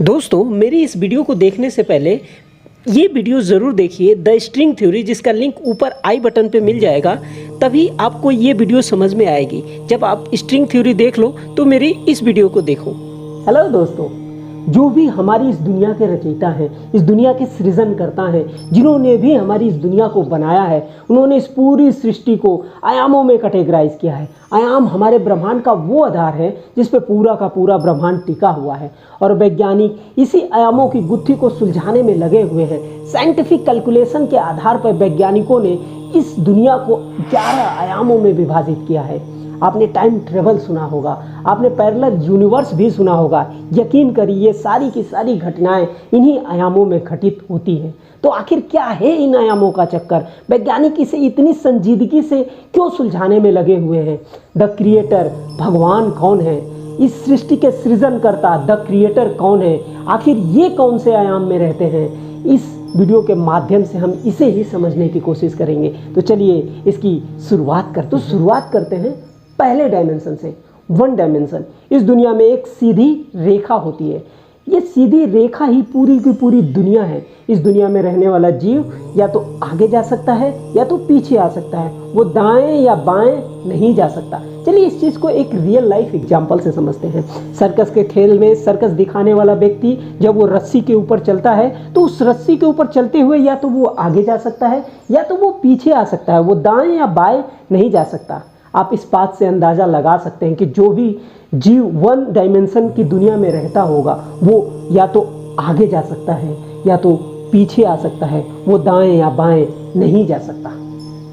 दोस्तों, मेरी इस वीडियो को देखने से पहले ये वीडियो ज़रूर देखिए, द स्ट्रिंग थ्योरी, जिसका लिंक ऊपर आई बटन पे मिल जाएगा। तभी आपको ये वीडियो समझ में आएगी। जब आप स्ट्रिंग थ्योरी देख लो तो मेरी इस वीडियो को देखो। हेलो दोस्तों, जो भी हमारी इस दुनिया के रचयिता हैं, इस दुनिया के सृजनकर्ता हैं, जिन्होंने भी हमारी इस दुनिया को बनाया है, उन्होंने इस पूरी सृष्टि को आयामों में कैटेगराइज किया है। आयाम हमारे ब्रह्मांड का वो आधार है जिस पे पूरा का पूरा ब्रह्मांड टिका हुआ है, और वैज्ञानिक इसी आयामों की गुत्थी को सुलझाने में लगे हुए हैं। साइंटिफिक कैलकुलेशन के आधार पर वैज्ञानिकों ने इस दुनिया को 11 आयामों में विभाजित किया है। आपने टाइम ट्रेवल सुना होगा, आपने पैरेलल यूनिवर्स भी सुना होगा। यकीन करिए, सारी की सारी घटनाएं इन्हीं आयामों में घटित होती हैं। तो आखिर क्या है इन आयामों का चक्कर? वैज्ञानिक इसे इतनी संजीदगी से क्यों सुलझाने में लगे हुए हैं? द क्रिएटर, भगवान कौन है? इस सृष्टि के सृजनकर्ता द क्रिएटर कौन है? आखिर ये कौन से आयाम में रहते हैं? इस वीडियो के माध्यम से हम इसे ही समझने की कोशिश करेंगे। तो चलिए इसकी शुरुआत करते हैं पहले डायमेंशन से। 1 डायमेंशन। इस दुनिया में एक सीधी रेखा होती है। ये सीधी रेखा ही पूरी की पूरी दुनिया है। इस दुनिया में रहने वाला जीव या तो आगे जा सकता है या तो पीछे आ सकता है। वो दाएं या बाएं नहीं जा सकता। चलिए इस चीज़ को एक रियल लाइफ एग्जाम्पल से समझते हैं। सर्कस के खेल में सर्कस दिखाने वाला व्यक्ति जब वो रस्सी के ऊपर चलता है तो उस रस्सी के ऊपर चलते हुए या तो वो आगे जा सकता है या तो वो पीछे आ सकता है। वो दाएं या बाएं नहीं जा सकता। आप इस बात से अंदाज़ा लगा सकते हैं कि जो भी जीव 1 डायमेंशन की दुनिया में रहता होगा वो या तो आगे जा सकता है या तो पीछे आ सकता है। वो दाएं या बाएं नहीं जा सकता।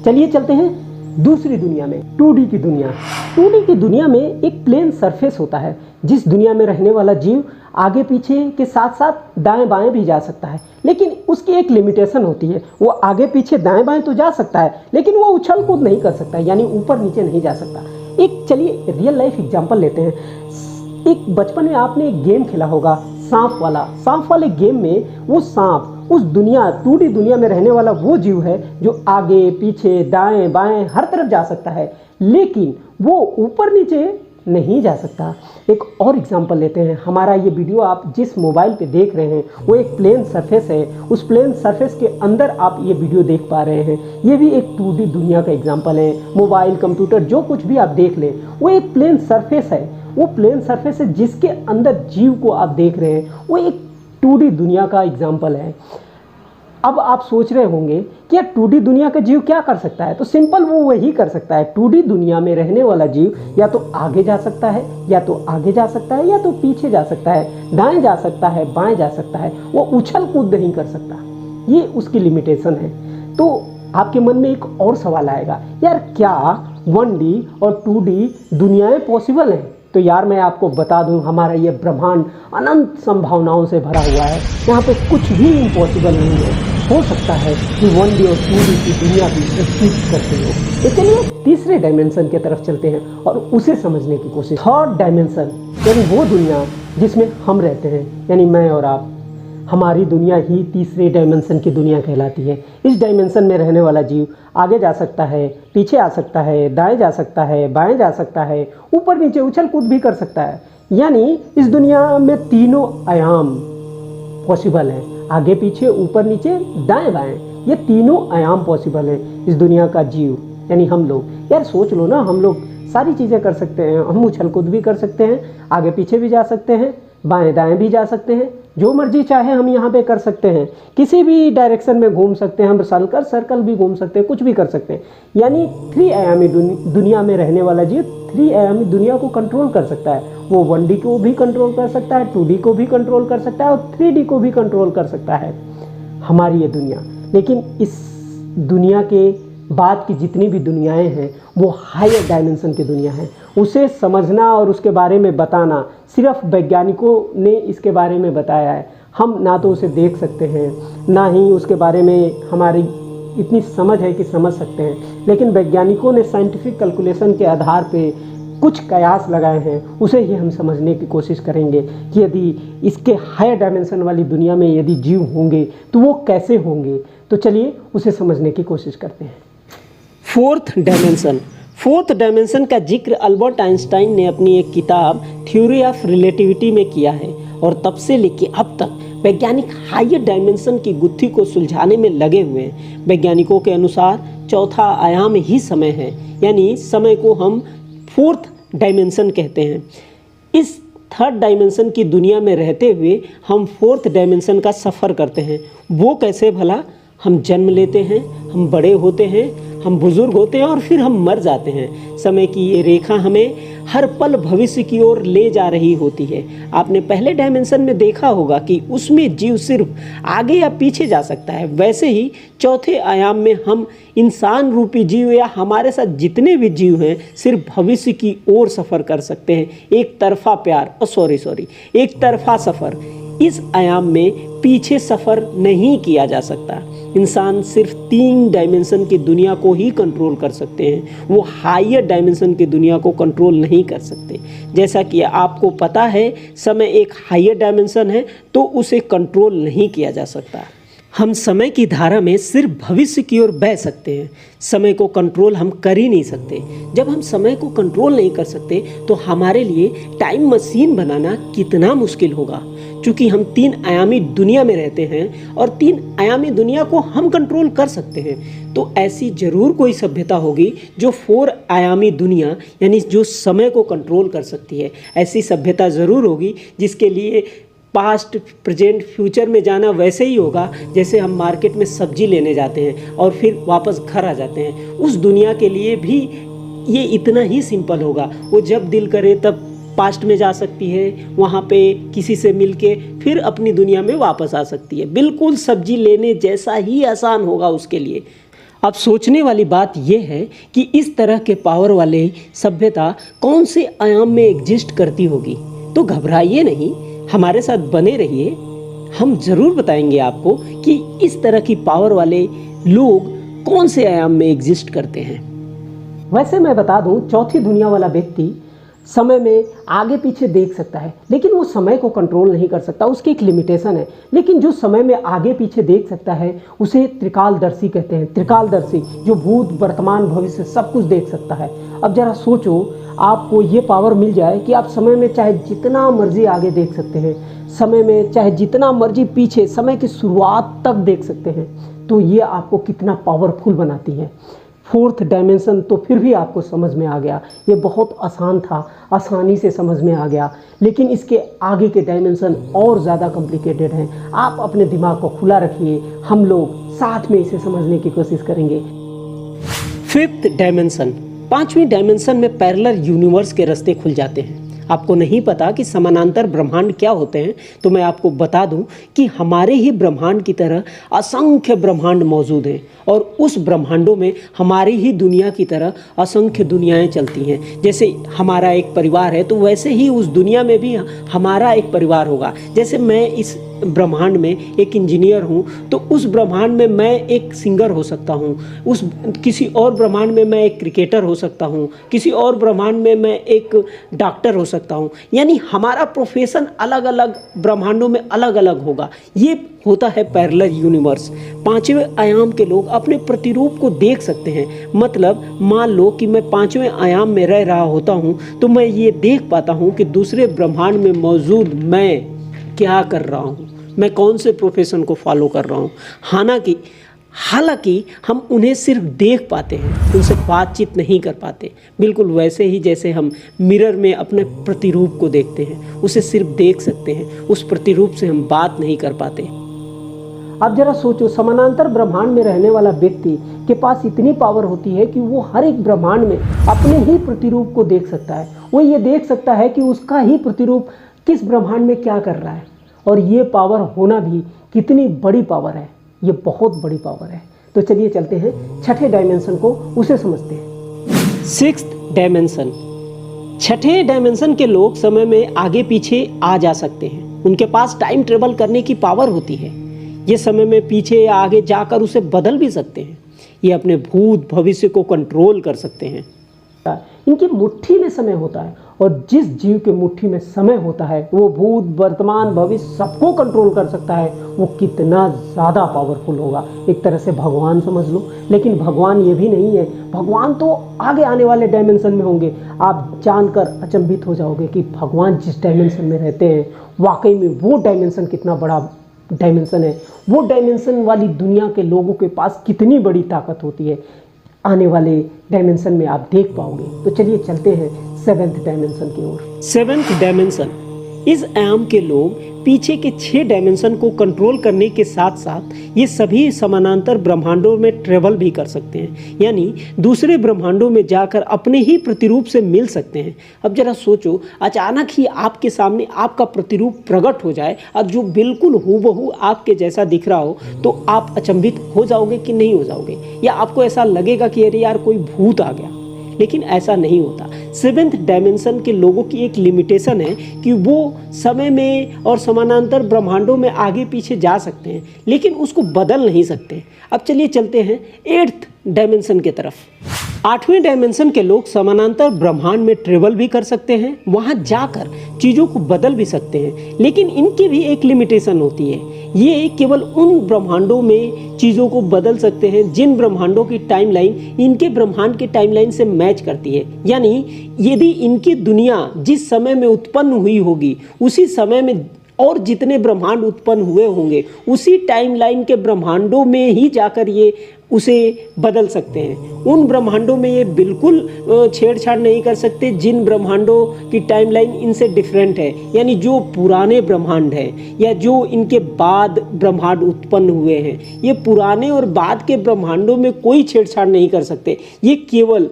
चलिए चलते हैं दूसरी दुनिया में, 2D की दुनिया। 2D की दुनिया में एक प्लेन सरफेस होता है जिस दुनिया में रहने वाला जीव आगे पीछे के साथ साथ दाएं बाएं भी जा सकता है। लेकिन उसकी एक लिमिटेशन होती है। वो आगे पीछे दाएं बाएं तो जा सकता है लेकिन वो उछल कूद नहीं कर सकता, यानी ऊपर नीचे नहीं जा सकता। एक चलिए रियल लाइफ एग्जांपल लेते हैं। एक बचपन में आपने एक गेम खेला होगा, सांप वाले गेम में वो सांप उस दुनिया 2D दुनिया में रहने वाला वो जीव है जो आगे पीछे दाएं बाएं हर तरफ जा सकता है, लेकिन वो ऊपर नीचे नहीं जा सकता। एक और एग्जांपल लेते हैं। हमारा ये वीडियो आप जिस मोबाइल पे देख रहे हैं वो एक प्लेन सरफेस है। उस प्लेन सरफेस के अंदर आप ये वीडियो देख पा रहे हैं। ये भी एक 2D दुनिया का एग्जांपल है। मोबाइल, कंप्यूटर, जो कुछ भी आप देख लें वो एक प्लेन सरफेस है। वो प्लेन सरफेस है जिसके अंदर जीव को आप देख रहे हैं, वो एक 2D दुनिया का एग्जाम्पल है। अब आप सोच रहे होंगे कि यार 2D दुनिया का जीव क्या कर सकता है? तो सिंपल वो वही कर सकता है। 2D दुनिया में रहने वाला जीव या तो आगे जा सकता है या तो आगे जा सकता है या तो पीछे जा सकता है, दाएं जा सकता है, बाएं जा सकता है। वो उछल कूद नहीं कर सकता। ये उसकी लिमिटेशन है। तो आपके मन में एक और सवाल आएगा, यार क्या 1D और 2D दुनियाएं पॉसिबल हैं? तो यार मैं आपको बता दूं, हमारा ये ब्रह्मांड अनंत संभावनाओं से भरा हुआ है। यहाँ पे कुछ भी इम्पॉसिबल नहीं है। हो सकता है कि 1D और 2D की दुनिया भी एग्जिस्ट करते हो। तो चलिए तीसरे डायमेंशन की तरफ चलते हैं और उसे समझने की कोशिश। 3rd डायमेंशन, यानी वो दुनिया जिसमें हम रहते हैं, यानी मैं और आप। हमारी दुनिया ही तीसरे डायमेंशन की दुनिया कहलाती है। इस डायमेंशन में रहने वाला जीव आगे जा सकता है, पीछे आ सकता है, दाएं जा सकता है, बाएं जा सकता है, ऊपर नीचे उछल कूद भी कर सकता है। यानी इस दुनिया में तीनों आयाम पॉसिबल हैं। आगे पीछे, ऊपर नीचे, दाएं बाएं, ये तीनों आयाम पॉसिबल हैं इस दुनिया का जीव, यानी हम लोग। यार सोच लो ना, हम लोग सारी चीज़ें कर सकते हैं। हम उछल कूद भी कर सकते हैं, आगे पीछे भी जा सकते हैं, बाएं दाएं भी जा सकते हैं, जो मर्जी चाहे हम यहाँ पे कर सकते हैं। किसी भी डायरेक्शन में घूम सकते हैं, हम सर्कल भी घूम सकते हैं, कुछ भी कर सकते हैं। यानी 3 आयामी दुनिया में रहने वाला जीव 3 आयामी दुनिया को कंट्रोल कर सकता है। वो 1D को भी कंट्रोल कर सकता है, 2D को भी कंट्रोल कर सकता है और 3D को भी कंट्रोल कर सकता है, हमारी ये दुनिया। लेकिन इस दुनिया के बाद की जितनी भी दुनियाएं हैं वो हायर डायमेंशन की दुनिया है। उसे समझना और उसके बारे में बताना सिर्फ वैज्ञानिकों ने इसके बारे में बताया है। हम ना तो उसे देख सकते हैं, ना ही उसके बारे में हमारी इतनी समझ है कि समझ सकते हैं। लेकिन वैज्ञानिकों ने साइंटिफिक कैलकुलेशन के आधार पे कुछ कयास लगाए हैं, उसे ही हम समझने की कोशिश करेंगे कि यदि इसके हायर डायमेंशन वाली दुनिया में यदि जीव होंगे तो वो कैसे होंगे। तो चलिए उसे समझने की कोशिश करते हैं। 4th dimension. 4th डायमेंशन का जिक्र अल्बर्ट आइंस्टाइन ने अपनी एक किताब थ्योरी ऑफ रिलेटिविटी में किया है। और तब से लेके अब तक वैज्ञानिक हायर डायमेंशन की गुत्थी को सुलझाने में लगे हुए हैं। वैज्ञानिकों के अनुसार चौथा आयाम ही समय है, यानी समय को हम फोर्थ डायमेंशन कहते हैं। इस थर्ड डायमेंशन की दुनिया में रहते हुए हम फोर्थ डायमेंशन का सफ़र करते हैं। वो कैसे भला? हम जन्म लेते हैं, हम बड़े होते हैं, हम बुजुर्ग होते हैं और फिर हम मर जाते हैं। समय की ये रेखा हमें हर पल भविष्य की ओर ले जा रही होती है। आपने पहले डायमेंशन में देखा होगा कि उसमें जीव सिर्फ आगे या पीछे जा सकता है, वैसे ही चौथे आयाम में हम इंसान रूपी जीव या हमारे साथ जितने भी जीव हैं सिर्फ भविष्य की ओर सफ़र कर सकते हैं। एक तरफा प्यार एक तरफा सफ़र। इस आयाम में पीछे सफ़र नहीं किया जा सकता। इंसान सिर्फ 3 डायमेंशन की दुनिया को ही कंट्रोल कर सकते हैं, वो हायर डायमेंशन की दुनिया को कंट्रोल नहीं कर सकते। जैसा कि आपको पता है समय एक हायर डायमेंशन है, तो उसे कंट्रोल नहीं किया जा सकता। हम समय की धारा में सिर्फ भविष्य की ओर बह सकते हैं, समय को कंट्रोल हम कर ही नहीं सकते। जब हम समय को कंट्रोल नहीं कर सकते तो हमारे लिए टाइम मशीन बनाना कितना मुश्किल होगा। क्योंकि हम 3 आयामी दुनिया में रहते हैं और 3 आयामी दुनिया को हम कंट्रोल कर सकते हैं, तो ऐसी ज़रूर कोई सभ्यता होगी जो 4 आयामी दुनिया यानी जो समय को कंट्रोल कर सकती है। ऐसी सभ्यता ज़रूर होगी जिसके लिए पास्ट, प्रेजेंट, फ्यूचर में जाना वैसे ही होगा जैसे हम मार्केट में सब्जी लेने जाते हैं और फिर वापस घर आ जाते हैं। उस दुनिया के लिए भी ये इतना ही सिंपल होगा। वो जब दिल करे तब पास्ट में जा सकती है, वहाँ पे किसी से मिलके फिर अपनी दुनिया में वापस आ सकती है। बिल्कुल सब्जी लेने जैसा ही आसान होगा उसके लिए। अब सोचने वाली बात यह है कि इस तरह के पावर वाले सभ्यता कौन से आयाम में एग्जिस्ट करती होगी। तो घबराइए नहीं, हमारे साथ बने रहिए, हम ज़रूर बताएंगे आपको कि इस तरह की पावर वाले लोग कौन से आयाम में एग्जिस्ट करते हैं। वैसे मैं बता दूं, चौथी दुनिया वाला व्यक्ति समय में आगे पीछे देख सकता है, लेकिन वो समय को कंट्रोल नहीं कर सकता, उसकी एक लिमिटेशन है। लेकिन जो समय में आगे पीछे देख सकता है उसे त्रिकालदर्शी कहते हैं। त्रिकालदर्शी जो भूत, वर्तमान, भविष्य सब कुछ देख सकता है। अब जरा सोचो, आपको ये पावर मिल जाए कि आप समय में चाहे जितना मर्जी आगे देख सकते हैं, समय में चाहे जितना मर्जी पीछे, समय की शुरुआत तक देख सकते हैं, तो ये आपको कितना पावरफुल बनाती है। फोर्थ डायमेंशन तो फिर भी आपको समझ में आ गया, ये बहुत आसान था, आसानी से समझ में आ गया। लेकिन इसके आगे के डायमेंशन और ज़्यादा कॉम्प्लिकेटेड हैं। आप अपने दिमाग को खुला रखिए, हम लोग साथ में इसे समझने की कोशिश करेंगे। फिफ्थ डायमेंशन, 5वीं डायमेंशन में पैरेलल यूनिवर्स के रास्ते खुल जाते हैं। आपको नहीं पता कि समानांतर ब्रह्मांड क्या होते हैं, तो मैं आपको बता दूं कि हमारे ही ब्रह्मांड की तरह असंख्य ब्रह्मांड मौजूद हैं और उस ब्रह्मांडों में हमारी ही दुनिया की तरह असंख्य दुनियाएं चलती हैं। जैसे हमारा एक परिवार है तो वैसे ही उस दुनिया में भी हमारा एक परिवार होगा। जैसे मैं इस ब्रह्मांड में एक इंजीनियर हूँ तो उस ब्रह्मांड में मैं एक सिंगर हो सकता हूँ, उस किसी और ब्रह्मांड में मैं एक क्रिकेटर हो सकता हूँ, किसी और ब्रह्मांड में मैं एक डॉक्टर हो सकता हूँ। यानी हमारा प्रोफेशन अलग अलग ब्रह्मांडों में अलग अलग होगा। ये होता है पैरेलल यूनिवर्स। 5वें आयाम के लोग अपने प्रतिरूप को देख सकते हैं। मतलब मान लो कि मैं 5वें आयाम में रह रहा होता हूँ तो मैं ये देख पाता हूँ कि दूसरे ब्रह्मांड में मौजूद मैं क्या कर रहा हूँ, मैं कौन से प्रोफेशन को फॉलो कर रहा हूँ। हालांकि हम उन्हें सिर्फ देख पाते हैं, उनसे बातचीत नहीं कर पाते। बिल्कुल वैसे ही जैसे हम मिरर में अपने प्रतिरूप को देखते हैं, उसे सिर्फ देख सकते हैं, उस प्रतिरूप से हम बात नहीं कर पाते। अब जरा सोचो, समानांतर ब्रह्मांड में रहने वाला व्यक्ति के पास इतनी पावर होती है कि वो हर एक ब्रह्मांड में अपने ही प्रतिरूप को देख सकता है। वो ये देख सकता है कि उसका ही प्रतिरूप किस ब्रह्मांड में क्या कर रहा है। और ये पावर होना भी कितनी बड़ी पावर है, ये बहुत बड़ी पावर है। तो चलिए चलते हैं 6ठे डायमेंशन को, उसे समझते हैं। 6th डायमेंशन, 6ठे डायमेंशन के लोग समय में आगे पीछे आ जा सकते हैं। उनके पास टाइम ट्रेवल करने की पावर होती है। ये समय में पीछे या आगे जाकर उसे बदल भी सकते हैं। ये अपने भूत भविष्य को कंट्रोल कर सकते हैं। इनकी मुट्ठी में समय होता है और जिस जीव के मुट्ठी में समय होता है वो भूत वर्तमान भविष्य सबको कंट्रोल कर सकता है, वो कितना ज़्यादा पावरफुल होगा। एक तरह से भगवान समझ लो। लेकिन भगवान ये भी नहीं है, भगवान तो आगे आने वाले डायमेंशन में होंगे। आप जानकर अचंभित हो जाओगे कि भगवान जिस डायमेंशन में रहते हैं वाकई में वो डायमेंशन कितना बड़ा डायमेंशन है। वो डायमेंशन वाली दुनिया के लोगों के पास कितनी बड़ी ताकत होती है, आने वाले डायमेंशन में आप देख पाओगे। तो चलिए चलते हैं 7th डायमेंशन की ओर। 7th डायमेंशन, इस आयाम के लोग पीछे के 6 डायमेंशन को कंट्रोल करने के साथ साथ ये सभी समानांतर ब्रह्मांडों में ट्रेवल भी कर सकते हैं, यानी दूसरे ब्रह्मांडों में जाकर अपने ही प्रतिरूप से मिल सकते हैं। अब जरा सोचो, अचानक ही आपके सामने आपका प्रतिरूप प्रकट हो जाए और जो बिल्कुल हूबहू आपके जैसा दिख रहा हो, तो आप अचंभित हो जाओगे कि नहीं हो जाओगे, या आपको ऐसा लगेगा कि अरे यार कोई भूत आ गया। लेकिन ऐसा नहीं होता। 7th डायमेंशन के लोगों की एक लिमिटेशन है कि वो समय में और समानांतर ब्रह्मांडों में आगे पीछे जा सकते हैं, लेकिन उसको बदल नहीं सकते। अब चलिए चलते हैं 8th डायमेंशन की तरफ। 8वें डायमेंशन के लोग समानांतर ब्रह्मांड में ट्रेवल भी कर सकते हैं, वहाँ जाकर चीज़ों को बदल भी सकते हैं, लेकिन इनकी भी एक लिमिटेशन होती है। ये केवल उन ब्रह्मांडों में चीज़ों को बदल सकते हैं जिन ब्रह्मांडों की टाइमलाइन इनके ब्रह्मांड के टाइमलाइन से मैच करती है। यानी यदि इनकी दुनिया जिस समय में उत्पन्न हुई होगी उसी समय में और जितने ब्रह्मांड उत्पन्न हुए होंगे उसी टाइमलाइन के ब्रह्मांडों में ही जाकर ये उसे बदल सकते हैं। उन ब्रह्मांडों में ये बिल्कुल छेड़छाड़ नहीं कर सकते जिन ब्रह्मांडों की टाइमलाइन इनसे डिफरेंट है, यानी जो पुराने ब्रह्मांड हैं या जो इनके बाद ब्रह्मांड उत्पन्न हुए हैं, ये पुराने और बाद के ब्रह्मांडों में कोई छेड़छाड़ नहीं कर सकते। ये केवल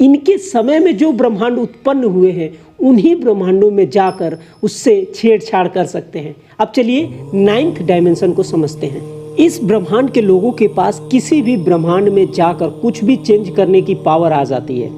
इनके समय में जो ब्रह्मांड उत्पन्न हुए हैं उन्हीं ब्रह्मांडों में जाकर उससे छेड़छाड़ कर सकते हैं। अब चलिए 9th डायमेंशन को समझते हैं। इस ब्रह्मांड के लोगों के पास किसी भी ब्रह्मांड में जाकर कुछ भी चेंज करने की पावर आ जाती है।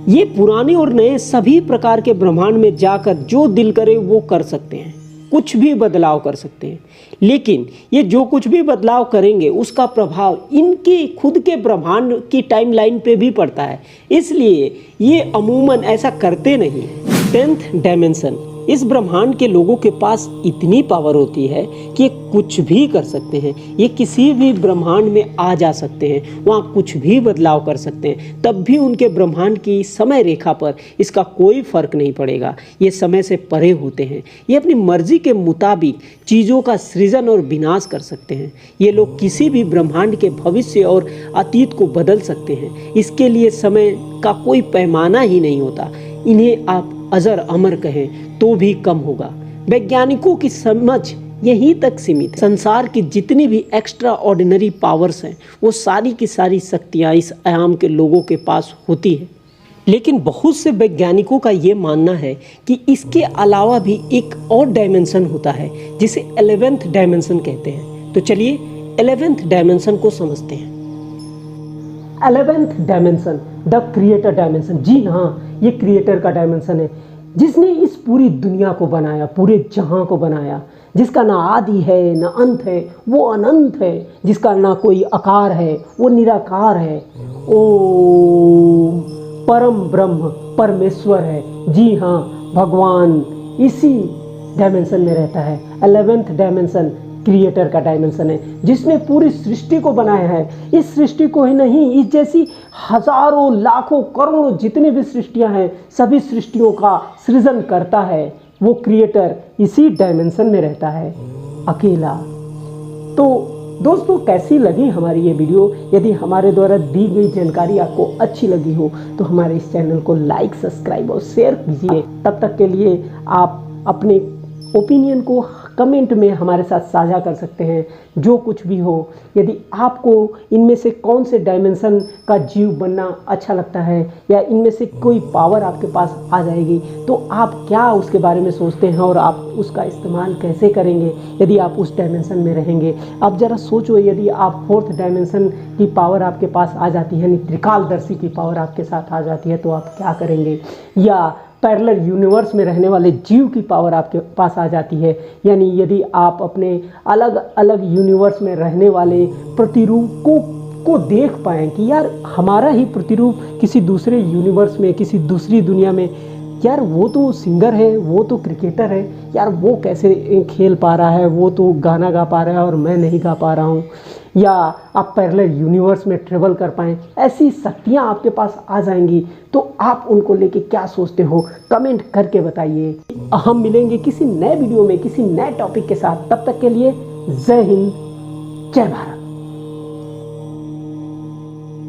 ये पुराने और नए सभी प्रकार के ब्रह्मांड में जाकर जो दिल करे वो कर सकते हैं, कुछ भी बदलाव कर सकते हैं। लेकिन ये जो कुछ भी बदलाव करेंगे उसका प्रभाव इनके खुद के ब्रह्मांड की टाइमलाइन पे भी पड़ता है, इसलिए ये अमूमन ऐसा करते नहीं। 10th डायमेंशन, इस ब्रह्मांड के लोगों के पास इतनी पावर होती है कि कुछ भी कर सकते हैं। ये किसी भी ब्रह्मांड में आ जा सकते हैं, वहाँ कुछ भी बदलाव कर सकते हैं, तब भी उनके ब्रह्मांड की समय रेखा पर इसका कोई फर्क नहीं पड़ेगा। ये समय से परे होते हैं। ये अपनी मर्जी के मुताबिक चीज़ों का सृजन और विनाश कर सकते हैं। ये लोग किसी भी ब्रह्मांड के भविष्य और अतीत को बदल सकते हैं। इसके लिए समय का कोई पैमाना ही नहीं होता। इन्हें आप अजर अमर कहें तो भी कम होगा। वैज्ञानिकों की समझ यहीं तक सीमित है। संसार की जितनी भी एक्स्ट्रा ऑर्डिनरी पावर्स हैं वो सारी की सारी शक्तियाँ इस आयाम के लोगों के पास होती है। लेकिन बहुत से वैज्ञानिकों का ये मानना है कि इसके अलावा भी एक और डायमेंशन होता है जिसे 11th डायमेंशन कहते हैं। तो चलिए 11th डायमेंशन को समझते हैं। 11th dimension, the creator dimension. जी हाँ, ये क्रिएटर का डायमेंशन है, जिसने इस पूरी दुनिया को बनाया, पूरे जहां को बनाया, जिसका ना आदि है ना अंत है, वो अनंत है, जिसका ना कोई आकार है, वो निराकार है। ओम परम ब्रह्म परमेश्वर है। जी हाँ, भगवान इसी डायमेंशन में रहता है। 11th डायमेंशन क्रिएटर का डायमेंशन है, जिसने पूरी सृष्टि को बनाया है। इस सृष्टि को ही नहीं, इस जैसी हजारों लाखों करोड़ों जितनी भी सृष्टियां हैं, सभी सृष्टियों का सृजन करता है। वो क्रिएटर इसी डायमेंशन में रहता है अकेला। तो दोस्तों, कैसी लगी हमारी ये वीडियो? यदि हमारे द्वारा दी गई जानकारी आपको अच्छी लगी हो तो हमारे इस चैनल को लाइक, सब्सक्राइब और शेयर कीजिए। तब तक के लिए आप अपने ओपिनियन को कमेंट में हमारे साथ साझा कर सकते हैं, जो कुछ भी हो। यदि आपको इनमें से कौन से डायमेंशन का जीव बनना अच्छा लगता है या इनमें से कोई पावर आपके पास आ जाएगी तो आप क्या उसके बारे में सोचते हैं और आप उसका इस्तेमाल कैसे करेंगे यदि आप उस डायमेंशन में रहेंगे। अब ज़रा सोचो, यदि आप 4th डायमेंशन की पावर आपके पास आ जाती है, यानी त्रिकालदर्शी की पावर आपके साथ आ जाती है, तो आप क्या करेंगे? या पैरेलल यूनिवर्स में रहने वाले जीव की पावर आपके पास आ जाती है, यानी यदि आप अपने अलग अलग यूनिवर्स में रहने वाले प्रतिरूपों को देख पाएँ कि यार हमारा ही प्रतिरूप किसी दूसरे यूनिवर्स में, किसी दूसरी दुनिया में यार वो तो सिंगर है, वो तो क्रिकेटर है, यार वो कैसे खेल पा रहा है, वो तो गाना गा पा रहा है और मैं नहीं गा पा रहा हूँ, या आप पैरेलल यूनिवर्स में ट्रेवल कर पाएँ, ऐसी शक्तियाँ आपके पास आ जाएंगी तो आप उनको लेके क्या सोचते हो, कमेंट करके बताइए। हम मिलेंगे किसी नए वीडियो में किसी नए टॉपिक के साथ, तब तक के लिए जय हिंद, जय भारत।